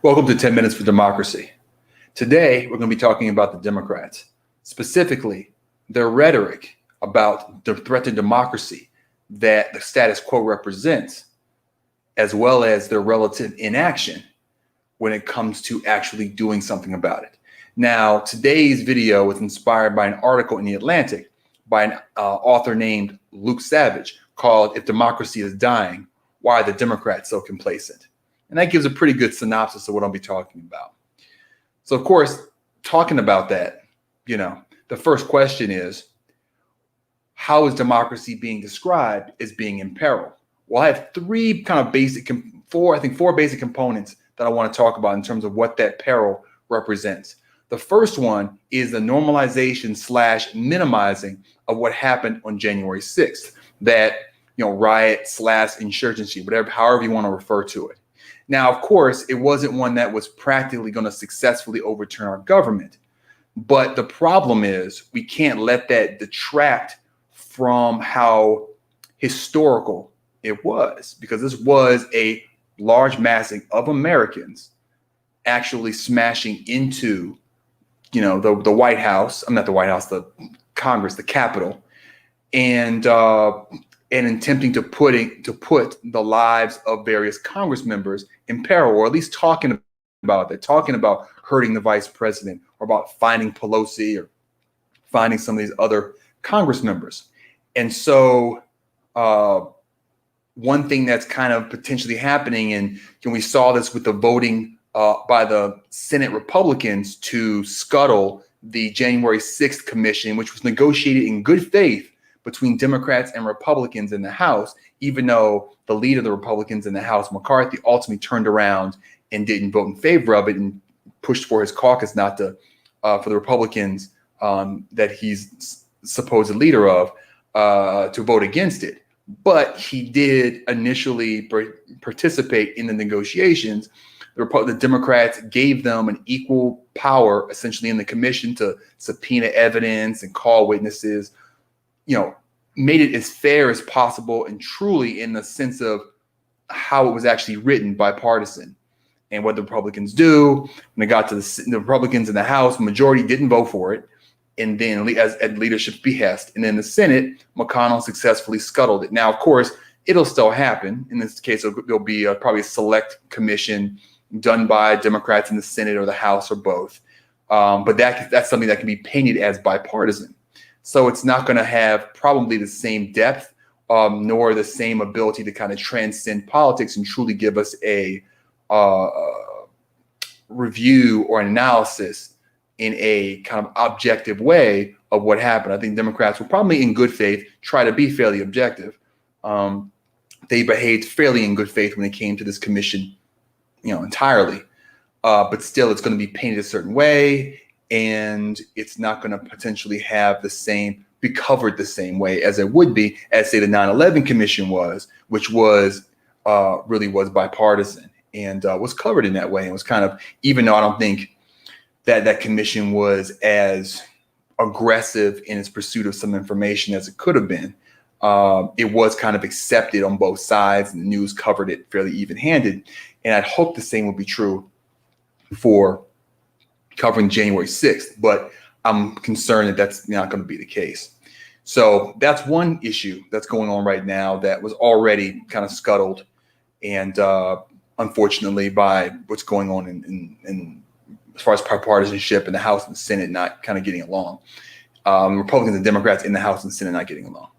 Welcome to 10 Minutes for Democracy. Today, we're going to be talking about the Democrats, specifically their rhetoric about the threat to democracy that the status quo represents, as well as their relative inaction when it comes to actually doing something about it. Now, today's video was inspired by an article in The Atlantic by an author named Luke Savage called "If Democracy is Dying, Why Are the Democrats So Complacent?" And that gives a pretty good synopsis of what I'll be talking about. So, of course, talking about that, the first question is, how is democracy being described as being in peril? Well, I have four basic components that I want to talk about in terms of what that peril represents. The first one is the normalization / minimizing of what happened on January 6th, that, riot / insurgency, however you want to refer to it. Now, of course, it wasn't one that was practically going to successfully overturn our government. But the problem is we can't let that detract from how historical it was, because this was a large massing of Americans actually smashing into, the White House. I'm not the White House, the Congress, the Capitol, and attempting to put the lives of various Congress members in peril, or at least talking about hurting the vice president, or about finding Pelosi, or finding some of these other Congress members. And so one thing that's kind of potentially happening, and we saw this with the voting by the Senate Republicans to scuttle the January 6th commission, which was negotiated in good faith between Democrats and Republicans in the House, even though the leader of the Republicans in the House, McCarthy, ultimately turned around and didn't vote in favor of it and pushed for his caucus not to, for the Republicans that he's supposed leader of, to vote against it. But he did initially participate in the negotiations. The Democrats gave them an equal power, essentially, in the commission to subpoena evidence and call witnesses, made it as fair as possible, and truly in the sense of how it was actually written, bipartisan. And what the Republicans do, when it got to the Republicans in the House, majority didn't vote for it, and then at leadership's behest. And then the Senate, McConnell successfully scuttled it. Now, of course, it'll still happen. In this case, there'll be probably a select commission done by Democrats in the Senate or the House or both. But that's something that can be painted as bipartisan. So it's not going to have probably the same depth, nor the same ability to kind of transcend politics and truly give us a review or an analysis in a kind of objective way of what happened. I think Democrats will probably, in good faith, try to be fairly objective. They behaved fairly in good faith when it came to this commission, entirely. But still, it's going to be painted a certain way, and it's not going to potentially be covered the same way as it would be, as say the 9/11 Commission was, which was really was bipartisan and was covered in that way. And was kind of, even though I don't think that commission was as aggressive in its pursuit of some information as it could have been, it was kind of accepted on both sides, and the news covered it fairly even-handed. And I'd hope the same would be true for covering January 6th, but I'm concerned that that's not going to be the case. So that's one issue that's going on right now that was already kind of scuttled, and unfortunately, by what's going on in as far as bipartisanship in the House and the Senate not kind of getting along. Republicans and Democrats in the House and Senate not getting along.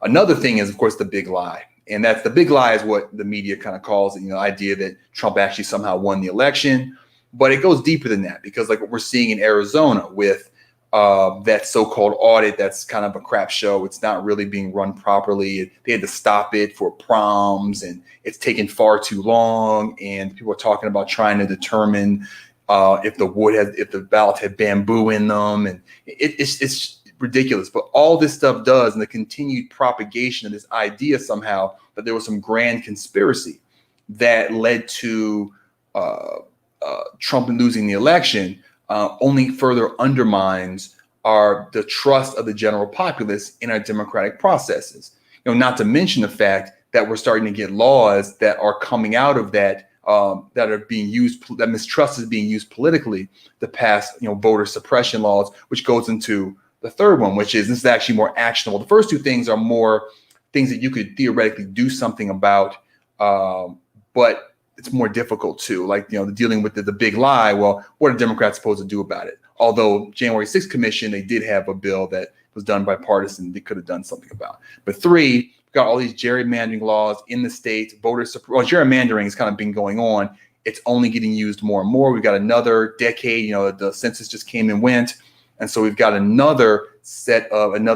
Another thing is, of course, the big lie. And that's the big lie is what the media kind of calls it, the idea that Trump actually somehow won the election. But it goes deeper than that, because like what we're seeing in Arizona with that so-called audit, that's kind of a crap show. It's not really being run properly. They had to stop it for proms, and it's taken far too long. And people are talking about trying to determine if the ballots had bamboo in them, and it's ridiculous. But all this stuff does, and the continued propagation of this idea somehow that there was some grand conspiracy that led to Trump losing the election, only further undermines the trust of the general populace in our democratic processes. Not to mention the fact that we're starting to get laws that are coming out of that that are being used, that mistrust is being used politically to pass, voter suppression laws, which goes into the third one, which is this is actually more actionable. The first two things are more things that you could theoretically do something about, but it's more difficult too. Like, dealing with the big lie. Well, what are Democrats supposed to do about it? Although January 6th Commission, they did have a bill that was done bipartisan. They could have done something about. But three, we've got all these gerrymandering laws in the states. Gerrymandering has kind of been going on. It's only getting used more and more. We've got another decade. The census just came and went. And so we've got another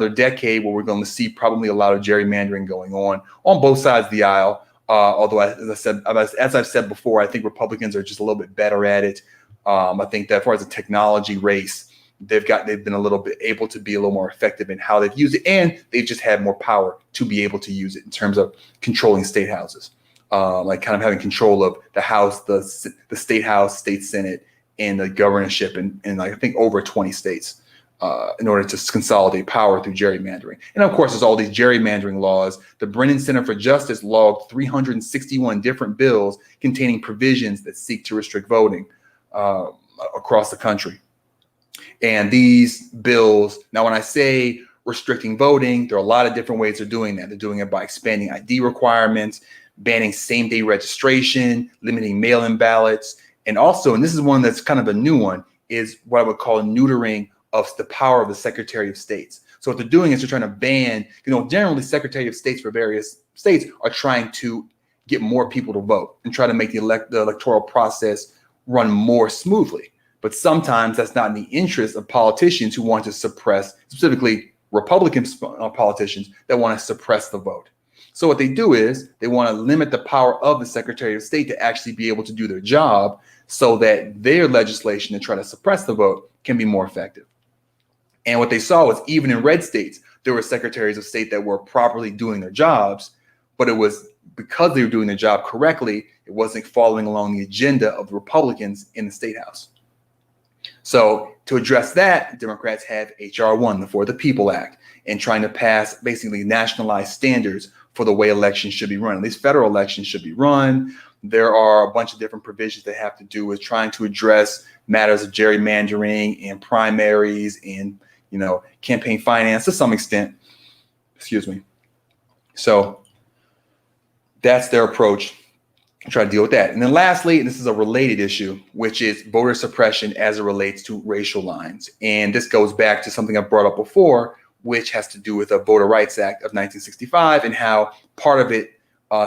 decade where we're going to see probably a lot of gerrymandering going on both sides of the aisle. Although, as I've said before, I think Republicans are just a little bit better at it. I think that as far as a technology race, they've been a little bit able to be a little more effective in how they've used it, and they've just had more power to be able to use it in terms of controlling state houses, like kind of having control of the House, the state House, state Senate, and the governorship in I think over 20 states. In order to consolidate power through gerrymandering. And of course, there's all these gerrymandering laws. The Brennan Center for Justice logged 361 different bills containing provisions that seek to restrict voting across the country. And these bills, now when I say restricting voting, there are a lot of different ways of doing that. They're doing it by expanding ID requirements, banning same-day registration, limiting mail-in ballots, and also, and this is one that's kind of a new one, is what I would call neutering of the power of the Secretary of States. So what they're doing is they're trying to ban, generally Secretary of States for various states are trying to get more people to vote and try to make the electoral process run more smoothly. But sometimes that's not in the interest of politicians who want to suppress, specifically Republican politicians that want to suppress the vote. So what they do is they want to limit the power of the Secretary of State to actually be able to do their job so that their legislation to try to suppress the vote can be more effective. And what they saw was even in red states, there were secretaries of state that were properly doing their jobs, but it was because they were doing their job correctly, it wasn't following along the agenda of the Republicans in the state house. So to address that, Democrats have H.R. 1, the For the People Act, and trying to pass basically nationalized standards for the way elections should be run. At least federal elections should be run. There are a bunch of different provisions that have to do with trying to address matters of gerrymandering and primaries and campaign finance to some extent. Excuse me. So that's their approach to try to deal with that. And then lastly, and this is a related issue, which is voter suppression as it relates to racial lines. And this goes back to something I brought up before, which has to do with the Voter Rights Act of 1965 and how part of it,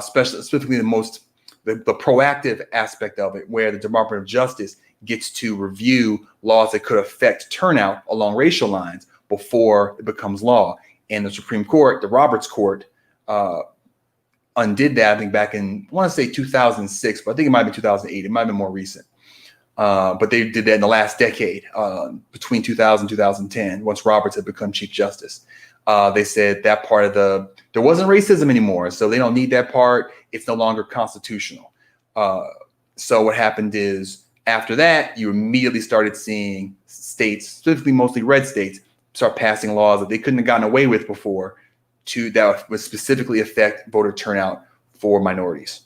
specifically the proactive aspect of it, where the Department of Justice gets to review laws that could affect turnout along racial lines before it becomes law. And the Supreme Court, the Roberts Court, undid that, I think back in, I want to say 2006, but I think it might have been 2008. It might have been more recent. But they did that in the last decade, between 2000 and 2010, once Roberts had become Chief Justice. They said that part of there wasn't racism anymore, so they don't need that part. It's no longer constitutional. So what happened is, after that, you immediately started seeing states, specifically mostly red states, start passing laws that they couldn't have gotten away with before that would specifically affect voter turnout for minorities.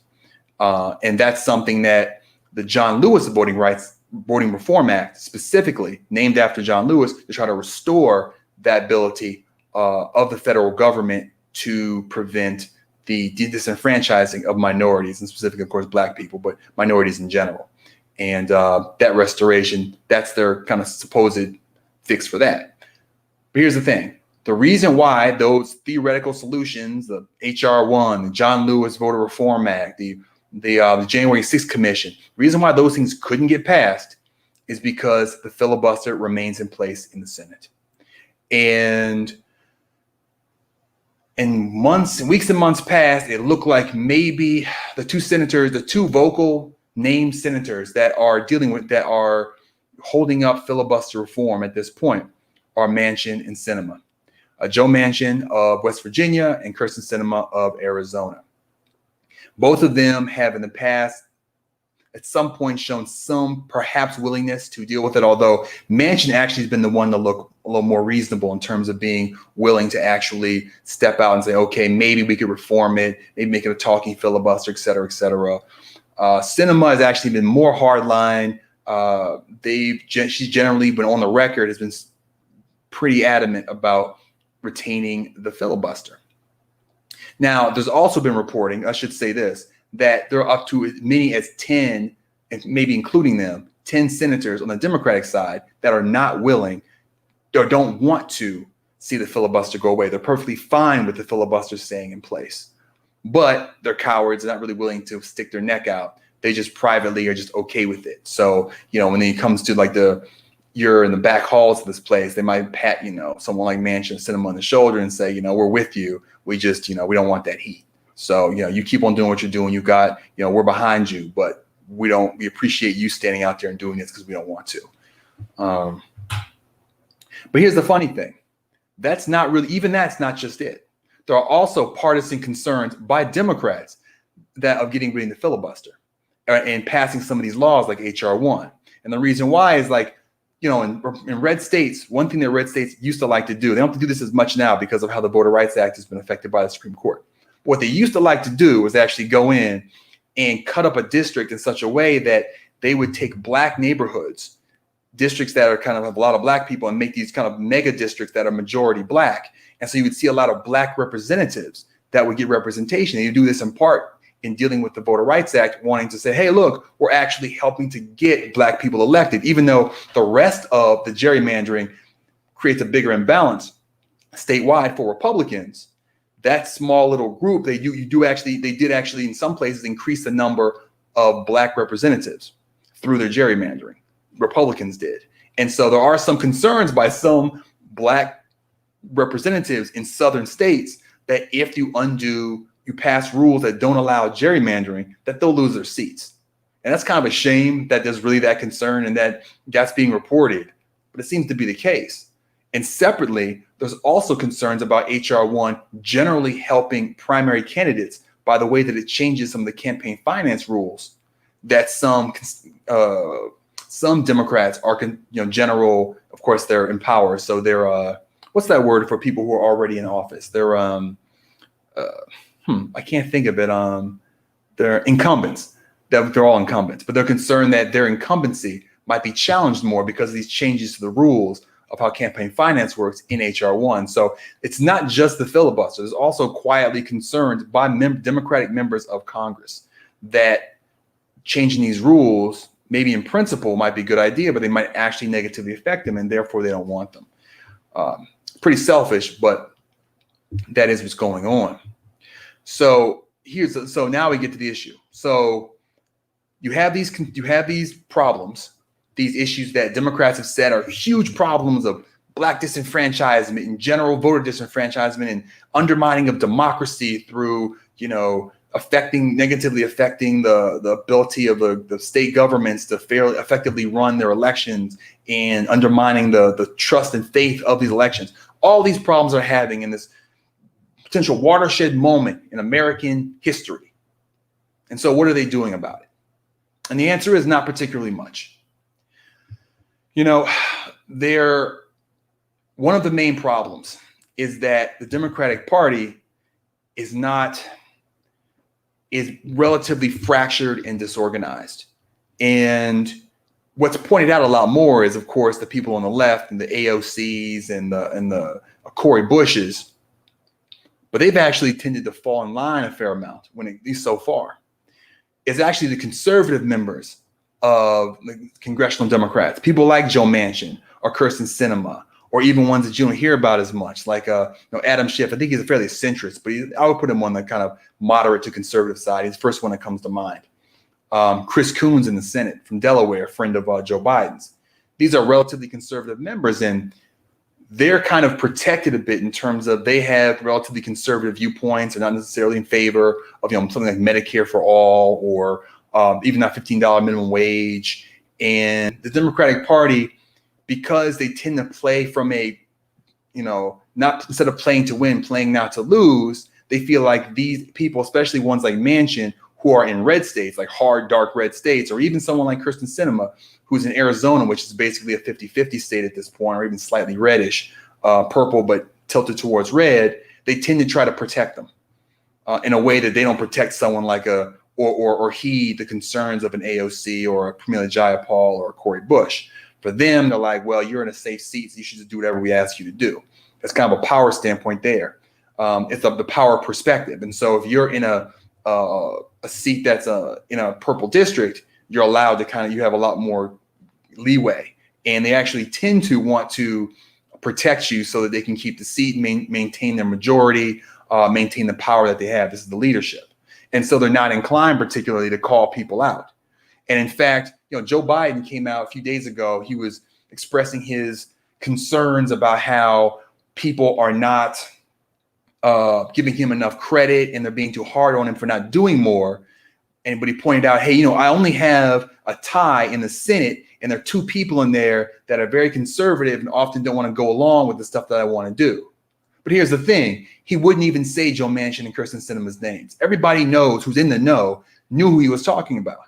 And that's something that the John Lewis Voting Reform Act, specifically named after John Lewis, to try to restore that ability of the federal government to prevent the disenfranchising of minorities, and specifically, of course, Black people, but minorities in general. And that restoration, that's their kind of supposed fix for that. But here's the thing. The reason why those theoretical solutions, the H.R. 1, the John Lewis Voter Reform Act, the January 6th Commission, the reason why those things couldn't get passed is because the filibuster remains in place in the Senate. And in weeks and months past, it looked like maybe the two vocal named senators that are holding up filibuster reform at this point are Manchin and Sinema. Joe Manchin of West Virginia and Kyrsten Sinema of Arizona. Both of them have in the past at some point shown some perhaps willingness to deal with it, although Manchin actually has been the one to look a little more reasonable in terms of being willing to actually step out and say, okay, maybe we could reform it, maybe make it a talking filibuster, et cetera, et cetera. Sinema has actually been more hardline. She's generally been on the record, has been pretty adamant about retaining the filibuster. Now, there's also been reporting, I should say this, that there are up to as many as 10, and maybe including them, 10 senators on the Democratic side that are not willing or don't want to see the filibuster go away. They're perfectly fine with the filibuster staying in place, but they're cowards. They're not really willing to stick their neck out. They just privately are just okay with it. So, when it comes to like you're in the back halls of this place, they might pat, someone like Manchin, send them on the shoulder and say, we're with you. We just, we don't want that heat. So, you keep on doing what you're doing. You got, we're behind you, but we appreciate you standing out there and doing this because we don't want to. But here's the funny thing. That's not just it. There are also partisan concerns by Democrats of getting rid of the filibuster and passing some of these laws like H.R. 1. And the reason why is in red states, one thing that red states used to like to do, they don't have to do this as much now because of how the Voter Rights Act has been affected by the Supreme Court. What they used to like to do was actually go in and cut up a district in such a way that they would take black neighborhoods, districts that are kind of have a lot of black people, and make these kind of mega districts that are majority black. And so you would see a lot of black representatives that would get representation. And you do this in part in dealing with the Voter Rights Act, wanting to say, hey, look, we're actually helping to get black people elected, even though the rest of the gerrymandering creates a bigger imbalance statewide for Republicans. That small little group, they did actually in some places increase the number of black representatives through their gerrymandering. Republicans did. And so there are some concerns by some black representatives in southern states that if you pass rules that don't allow gerrymandering, that they'll lose their seats. And that's kind of a shame that there's really that concern and that's being reported, but it seems to be the case. And separately, there's also concerns about H.R. 1 generally helping primary candidates by the way that it changes some of the campaign finance rules that some Democrats are, general, of course, they're in power. So they're, what's that word for people who are already in office? They're, I can't think of it. They're incumbents. They're all incumbents, but they're concerned that their incumbency might be challenged more because of these changes to the rules of how campaign finance works in H.R. 1. So it's not just the filibuster. There's also quietly concerns by Democratic members of Congress that changing these rules, maybe in principle, might be a good idea, but they might actually negatively affect them, and therefore they don't want them. Pretty selfish, but that is what's going on. So now we get to the issue. So you have these problems, these issues that Democrats have said are huge problems of black disenfranchisement and general voter disenfranchisement and undermining of democracy through, negatively affecting the ability of the state governments to fairly effectively run their elections and undermining the trust and faith of these elections. All these problems are having in this potential watershed moment in American history. And so what are they doing about it? And the answer is not particularly much. One of the main problems is that the Democratic Party is relatively fractured and disorganized. And what's pointed out a lot more is, of course, the people on the left and the AOCs and the Cori Bushes, but they've actually tended to fall in line a fair amount, at least so far. It's actually the conservative members of the congressional Democrats, people like Joe Manchin or Kirsten Sinema, or even ones that you don't hear about as much, like Adam Schiff. I think he's a fairly centrist, but I would put him on the kind of moderate to conservative side. He's the first one that comes to mind. Chris Coons in the Senate from Delaware, friend of Joe Biden's. These are relatively conservative members, and they're kind of protected a bit in terms of they have relatively conservative viewpoints. They're not necessarily in favor of something like Medicare for all or even that $15 minimum wage. And the Democratic Party, because they tend to play from not instead of playing to win, playing not to lose, they feel like these people, especially ones like Manchin, who are in red states, like hard, dark red states, or even someone like Kirsten Sinema, who's in Arizona, which is basically a 50-50 state at this point, or even slightly reddish, purple, but tilted towards red, they tend to try to protect them in a way that they don't protect someone like or heed the concerns of an AOC or a Pramila Jayapal or a Cori Bush. For them, they're like, well, you're in a safe seat, so you should just do whatever we ask you to do. That's kind of a power standpoint there. It's of the power perspective. And so if you're in a seat that's in a purple district, you're allowed to you have a lot more leeway. And they actually tend to want to protect you so that they can keep the seat, maintain their majority, maintain the power that they have. This is the leadership. And so they're not inclined particularly to call people out. And in fact, Joe Biden came out a few days ago. He was expressing his concerns about how people are not giving him enough credit and they're being too hard on him for not doing more. But he pointed out, hey, I only have a tie in the Senate, and there are two people in there that are very conservative and often don't want to go along with the stuff that I want to do. But here's the thing. He wouldn't even say Joe Manchin and Kyrsten Sinema's names. Everybody knows who's in the know knew who he was talking about,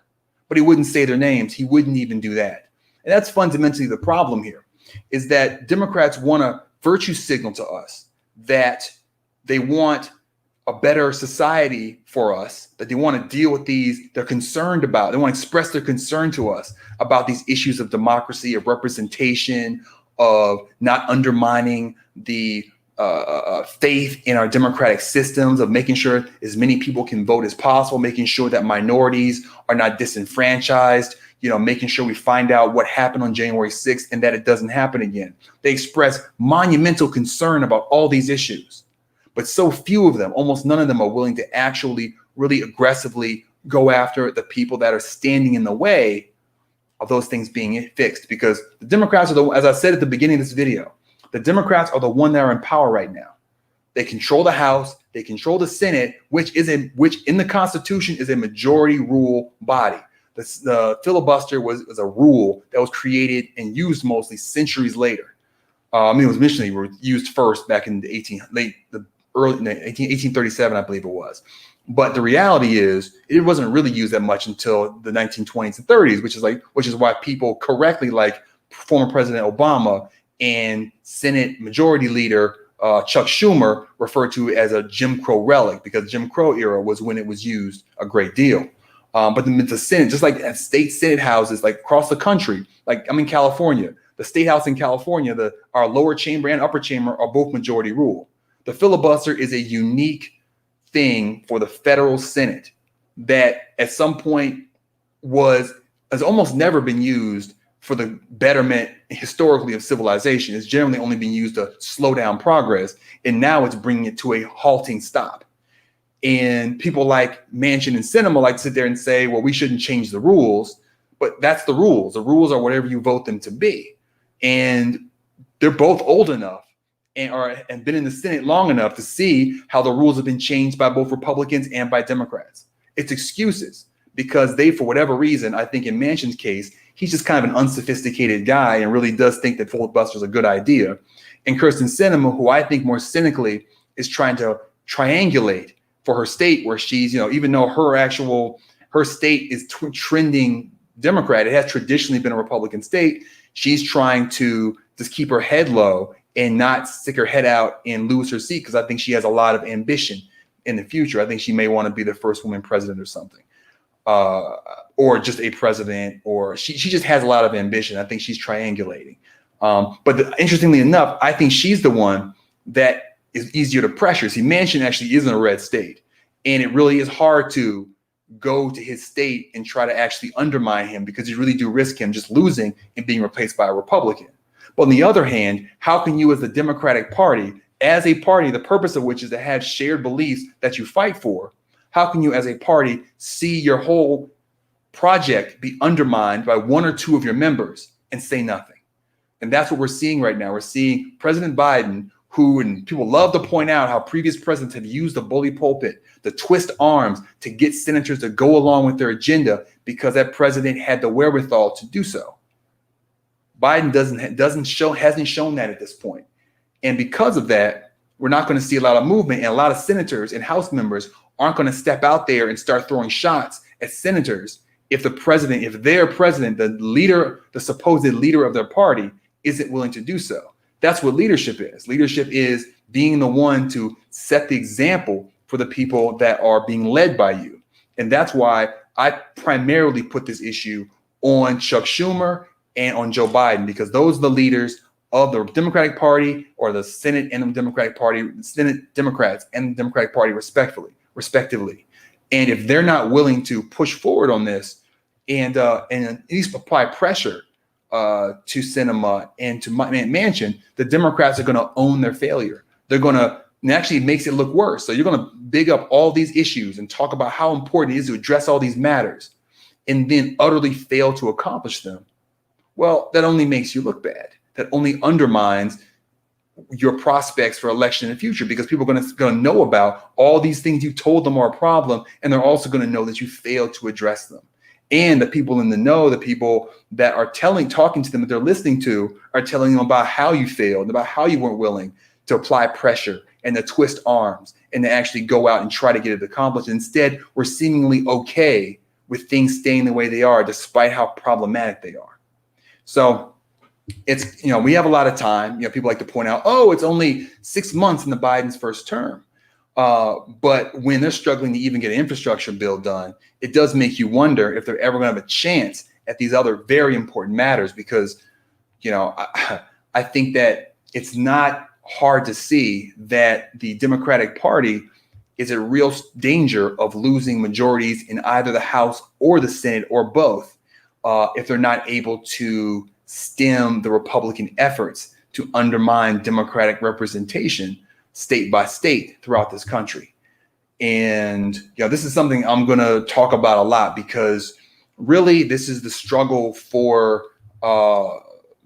but he wouldn't say their names. He wouldn't even do that. And that's fundamentally the problem here, is that Democrats want to virtue signal to us that they want a better society for us, that they want to deal with they're concerned about. They want to express their concern to us about these issues of democracy, of representation, of not undermining the faith in our democratic systems, of making sure as many people can vote as possible, making sure that minorities are not disenfranchised, making sure we find out what happened on January 6th and that it doesn't happen again. They express monumental concern about all these issues, but so few of them, almost none of them, are willing to actually really aggressively go after the people that are standing in the way of those things being fixed. Because the Democrats are as I said at the beginning of this video, the Democrats are the one that are in power right now. They control the House, they control the Senate, which in the Constitution is a majority rule body. The filibuster was a rule that was created and used mostly centuries later. It was initially used first back in the 1837, I believe it was. But the reality is it wasn't really used that much until the 1920s and 30s, which is why people correctly, like former President Obama and Senate Majority Leader Chuck Schumer, referred to it as a Jim Crow relic, because Jim Crow era was when it was used a great deal. But the Senate, just like at state Senate houses, like across the country, like I'm in California, the state house in California, our lower chamber and upper chamber are both majority rule. The filibuster is a unique thing for the federal Senate that at some point has almost never been used for the betterment historically of civilization. It's generally only been used to slow down progress, and now it's bringing it to a halting stop. And people like Manchin and Sinema like to sit there and say, well, we shouldn't change the rules, but that's the rules. The rules are whatever you vote them to be. And they're both old enough and been in the Senate long enough to see how the rules have been changed by both Republicans and by Democrats. It's excuses, because they, for whatever reason, I think in Manchin's case, he's just kind of an unsophisticated guy and really does think that filibuster is a good idea. And Kyrsten Sinema, who I think more cynically is trying to triangulate for her state, where she's, even though her state is trending Democrat, it has traditionally been a Republican state. She's trying to just keep her head low and not stick her head out and lose her seat, because I think she has a lot of ambition in the future. I think she may want to be the first woman president or something, or just a president, or she just has a lot of ambition. I think she's triangulating. But interestingly enough, I think she's the one that is easier to pressure. See, Manchin actually is in a red state, and it really is hard to go to his state and try to actually undermine him, because you really do risk him just losing and being replaced by a Republican. But on the other hand, how can you, as the Democratic Party, as a party, the purpose of which is to have shared beliefs that you fight for, how can you as a party see your whole project be undermined by one or two of your members and say nothing? And that's what we're seeing right now. We're seeing President Biden, and people love to point out how previous presidents have used the bully pulpit, the twist arms, to get senators to go along with their agenda because that president had the wherewithal to do so. Biden hasn't shown that at this point. And because of that, we're not going to see a lot of movement, and a lot of senators and House members aren't going to step out there and start throwing shots at senators if their president, the leader, the supposed leader of their party, isn't willing to do so. That's what leadership is. Leadership is being the one to set the example for the people that are being led by you. And that's why I primarily put this issue on Chuck Schumer and on Joe Biden, because those are the leaders of the Democratic Party, or the Senate and the Democratic Party, Senate Democrats and the Democratic Party respectively. And if they're not willing to push forward on this and at least apply pressure to Sinema and to Manchin, the Democrats are going to own their failure. They're going to, and actually it makes it look worse. So you're going to big up all these issues and talk about how important it is to address all these matters, and then utterly fail to accomplish them. Well, that only makes you look bad. That only undermines your prospects for election in the future, because people are going to know about all these things you told them are a problem, and they're also going to know that you failed to address them. And the people in the know, the people that are talking to them, that they're listening to, are telling them about how you failed, about how you weren't willing to apply pressure and to twist arms and to actually go out and try to get it accomplished. Instead, we're seemingly okay with things staying the way they are, despite how problematic they are. So it's, we have a lot of time. People like to point out, it's only 6 months in the Biden's first term. But when they're struggling to even get an infrastructure bill done, it does make you wonder if they're ever going to have a chance at these other very important matters, because, I think that it's not hard to see that the Democratic Party is at real danger of losing majorities in either the House or the Senate, or both, if they're not able to stem the Republican efforts to undermine Democratic representation state by state throughout this country. And this is something I'm going to talk about a lot, because really this is the struggle for,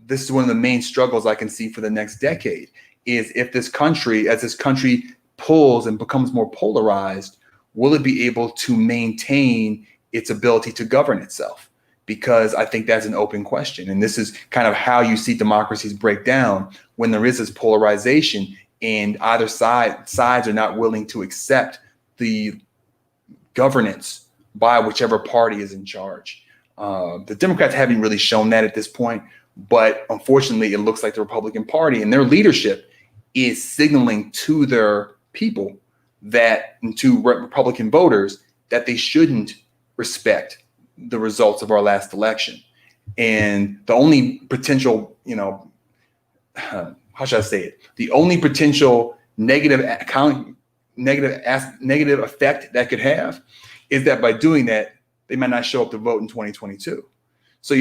this is one of the main struggles I can see for the next decade, is if this country, as this country pulls and becomes more polarized, will it be able to maintain its ability to govern itself? Because I think that's an open question. And this is kind of how you see democracies break down, when there is this polarization and either sides are not willing to accept the governance by whichever party is in charge. The Democrats haven't really shown that at this point, but unfortunately, it looks like the Republican Party and their leadership is signaling to their people and to Republican voters that they shouldn't respect the results of our last election. And the only potential, how should I say it? The only potential negative effect that could have is that by doing that, they might not show up to vote in 2022. So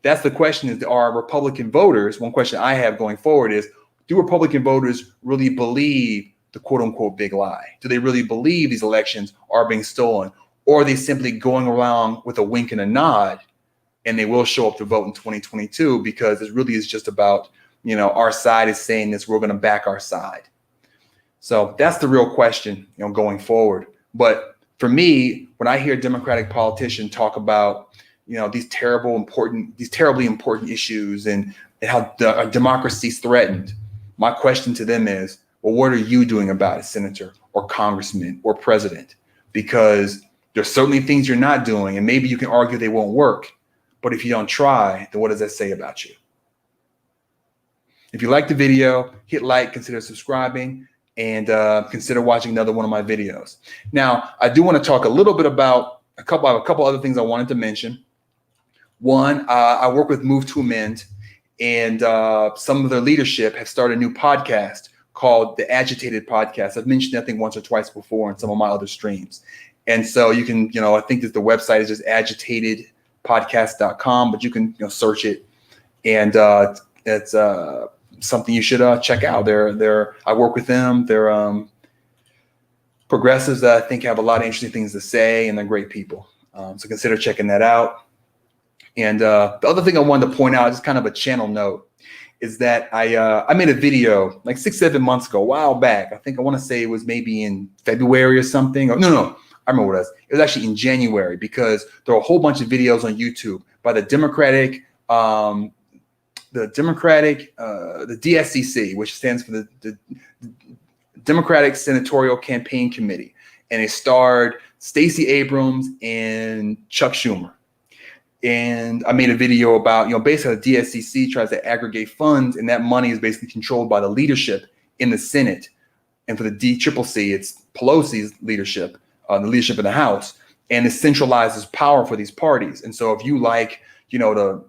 that's the question, is, are Republican voters, one question I have going forward is, do Republican voters really believe the quote unquote big lie? Do they really believe these elections are being stolen? Or are they simply going around with a wink and a nod, and they will show up to vote in 2022, because it really is just about, our side is saying this, we're going to back our side. So that's the real question, going forward. But for me, when I hear Democratic politicians talk about, these terribly important issues and how our democracy is threatened, my question to them is, well, what are you doing about it, Senator or Congressman or President? Because there's certainly things you're not doing, and maybe you can argue they won't work. But if you don't try, then what does that say about you? If you like the video, hit like, consider subscribing, and consider watching another one of my videos. Now, I do want to talk a little bit about a couple other things I wanted to mention. One, I work with Move to Amend, and some of their leadership have started a new podcast called the Agitated Podcast. I've mentioned that, I think, once or twice before in some of my other streams. And so you can, I think that the website is just agitatedpodcast.com, but you can search it, and it's something you should check out. I work with them. They're progressives that I think have a lot of interesting things to say, and they're great people. So consider checking that out. And the other thing I wanted to point out, just kind of a channel note, is that I made a video like 6-7 months ago, a while back. I think I want to say it was maybe in February or something. No. I remember what it was. It was actually in January, because there were a whole bunch of videos on YouTube by the DSCC, which stands for the Democratic Senatorial Campaign Committee. And it starred Stacey Abrams and Chuck Schumer. And I made a video about, basically the DSCC tries to aggregate funds, and that money is basically controlled by the leadership in the Senate. And for the DCCC, it's Pelosi's leadership, the leadership in the House. and it centralizes power for these parties. And so if you like, the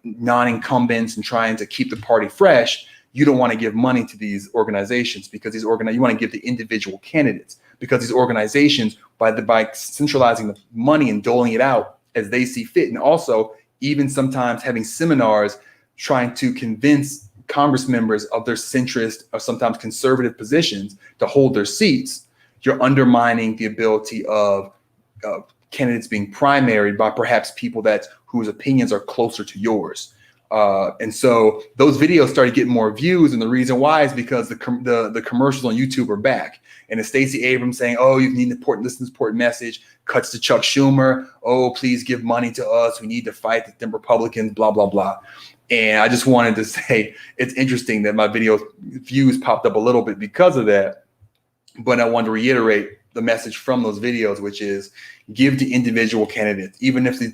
non-incumbents and trying to keep the party fresh, you don't want to give money to these organizations because you want to give the individual candidates, because these organizations, by centralizing the money and doling it out as they see fit, and also even sometimes having seminars trying to convince Congress members of their centrist or sometimes conservative positions to hold their seats, you're undermining the ability of candidates being primaried by perhaps people whose opinions are closer to yours. And so those videos started getting more views, and the reason why is because the commercials on YouTube are back. And it's Stacey Abrams saying, "Oh, you need this important message," cuts to Chuck Schumer, "Oh, please give money to us. We need to fight the Republicans," blah, blah, blah. And I just wanted to say it's interesting that my video views popped up a little bit because of that. But I wanted to reiterate the message from those videos, which is give to individual candidates, even if they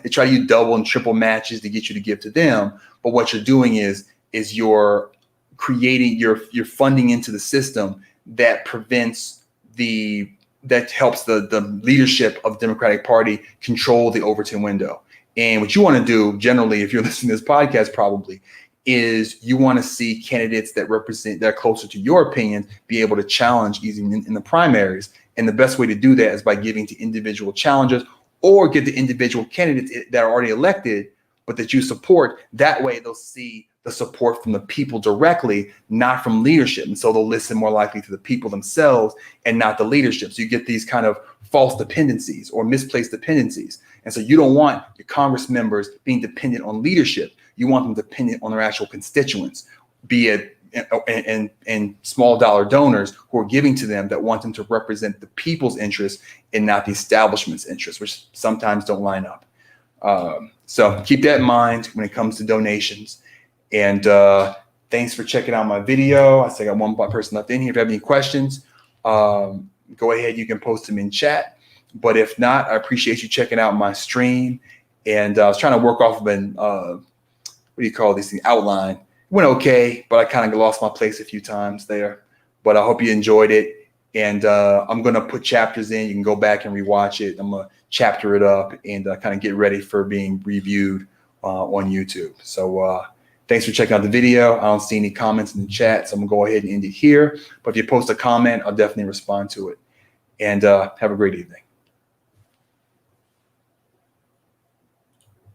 try to use double and triple matches to get you to give to them. But what you're doing is you're creating, you're funding into the system that helps the leadership of the Democratic Party control the Overton window. And what you want to do generally, if you're listening to this podcast, probably is you want to see candidates that are closer to your opinion be able to challenge even in the primaries. And the best way to do that is by giving to individual challengers, or get the individual candidates that are already elected, but that you support. That way they'll see the support from the people directly, not from leadership. And so they'll listen more likely to the people themselves and not the leadership. So you get these kind of false dependencies or misplaced dependencies. And so you don't want your Congress members being dependent on leadership. You want them dependent on their actual constituents, be it and small dollar donors who are giving to them, that want them to represent the people's interests and not the establishment's interests, which sometimes don't line up. So keep that in mind when it comes to donations. And thanks for checking out my video. I got one person left in here. If you have any questions, go ahead. You can post them in chat. But if not, I appreciate you checking out my stream. And I was trying to work off of an what do you call these things? Outline. Went okay, but I kind of lost my place a few times there. But I hope you enjoyed it. And I'm going to put chapters in. You can go back and rewatch it. I'm going to chapter it up and kind of get ready for being reviewed on YouTube. So thanks for checking out the video. I don't see any comments in the chat, so I'm going to go ahead and end it here. But if you post a comment, I'll definitely respond to it. And have a great evening.